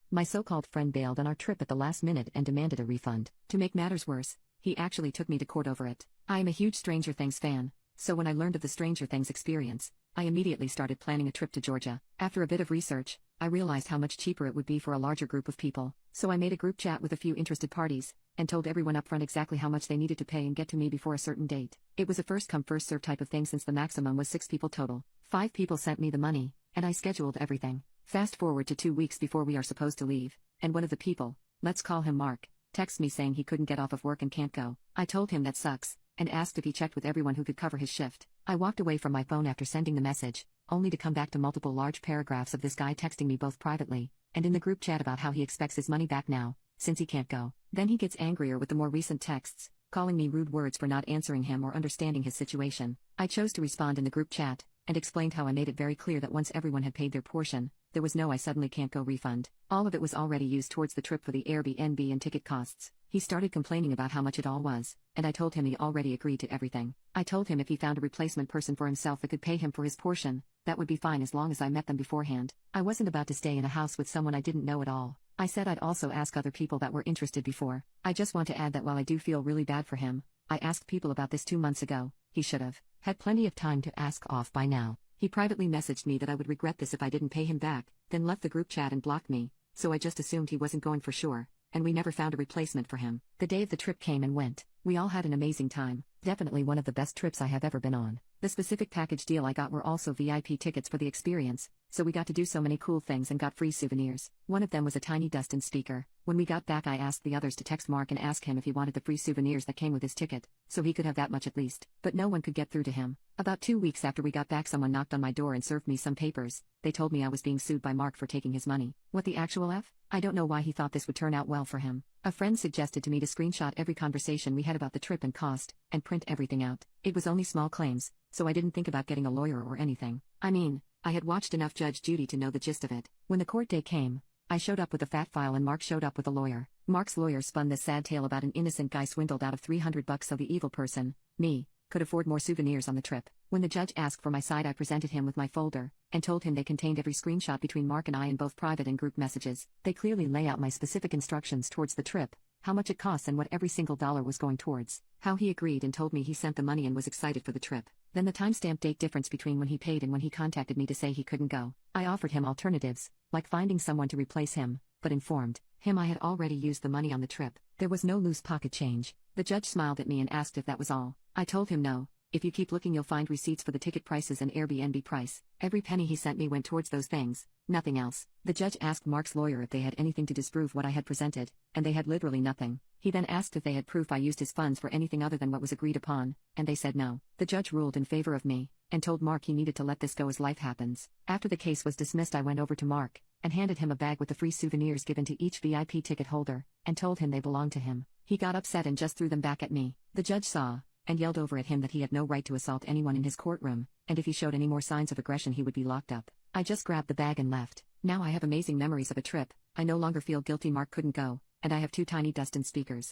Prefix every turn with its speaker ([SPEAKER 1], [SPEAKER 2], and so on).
[SPEAKER 1] My so-called friend bailed on our trip at the last minute and demanded a refund. To make matters worse, he actually took me to court over it. I am a huge Stranger Things fan, so when I learned of the Stranger Things experience, I immediately started planning a trip to Georgia. After a bit of research, I realized how much cheaper it would be for a larger group of people, so I made a group chat with a few interested parties, and told everyone upfront exactly how much they needed to pay and get to me before a certain date. It was a first-come first-served type of thing since the maximum was 6 people total. 5 people sent me the money, and I scheduled everything. Fast forward to 2 weeks before we are supposed to leave, and one of the people, let's call him Mark, texts me saying he couldn't get off of work and can't go. I told him that sucks, and asked if he checked with everyone who could cover his shift. I walked away from my phone after sending the message, only to come back to multiple large paragraphs of this guy texting me both privately and in the group chat about how he expects his money back now, since he can't go. Then he gets angrier with the more recent texts, calling me rude words for not answering him or understanding his situation. I chose to respond in the group chat, and explained how I made it very clear that once everyone had paid their portion, there was no I suddenly can't go refund. All of it was already used towards the trip for the Airbnb and ticket costs. He started complaining about how much it all was, and I told him he already agreed to everything. I told him if he found a replacement person for himself that could pay him for his portion, that would be fine as long as I met them beforehand. I wasn't about to stay in a house with someone I didn't know at all. I said I'd also ask other people that were interested before. I just want to add that while I do feel really bad for him, I asked people about this 2 months ago. He should have had plenty of time to ask off by now. He privately messaged me that I would regret this if I didn't pay him back, then left the group chat and blocked me, so I just assumed he wasn't going for sure, and we never found a replacement for him. The day of the trip came and went. We all had an amazing time, definitely one of the best trips I have ever been on. The specific package deal I got were also VIP tickets for the experience, so we got to do so many cool things and got free souvenirs. One of them was a tiny Dustin speaker. When we got back, I asked the others to text Mark and ask him if he wanted the free souvenirs that came with his ticket, so he could have that much at least, but no one could get through to him. About 2 weeks after we got back, someone knocked on my door and served me some papers. They told me I was being sued by Mark for taking his money. What the actual F? I don't know why he thought this would turn out well for him. A friend suggested to me to screenshot every conversation we had about the trip and cost, and print everything out. It was only small claims, so I didn't think about getting a lawyer or anything. I mean, I had watched enough Judge Judy to know the gist of it. When the court day came, I showed up with a fat file and Mark showed up with a lawyer. Mark's lawyer spun this sad tale about an innocent guy swindled out of $300 so the evil person, me, could afford more souvenirs on the trip. When the judge asked for my side, I presented him with my folder, and told him they contained every screenshot between Mark and I in both private and group messages. They clearly lay out my specific instructions towards the trip, how much it costs and what every single dollar was going towards, how he agreed and told me he sent the money and was excited for the trip. Then the timestamp date difference between when he paid and when he contacted me to say he couldn't go. I offered him alternatives, like finding someone to replace him, but informed him I had already used the money on the trip. There was no loose pocket change. The judge smiled at me and asked if that was all. I told him no. If you keep looking, you'll find receipts for the ticket prices and Airbnb price. Every penny he sent me went towards those things, nothing else. The judge asked Mark's lawyer if they had anything to disprove what I had presented, and they had literally nothing. He then asked if they had proof I used his funds for anything other than what was agreed upon, and they said no. The judge ruled in favor of me, and told Mark he needed to let this go as life happens. After the case was dismissed, I went over to Mark, and handed him a bag with the free souvenirs given to each VIP ticket holder, and told him they belonged to him. He got upset and just threw them back at me. The judge saw, and yelled over at him that he had no right to assault anyone in his courtroom, and if he showed any more signs of aggression he would be locked up. I just grabbed the bag and left. Now I have amazing memories of a trip. I no longer feel guilty Mark couldn't go, and I have 2 tiny Dustin speakers.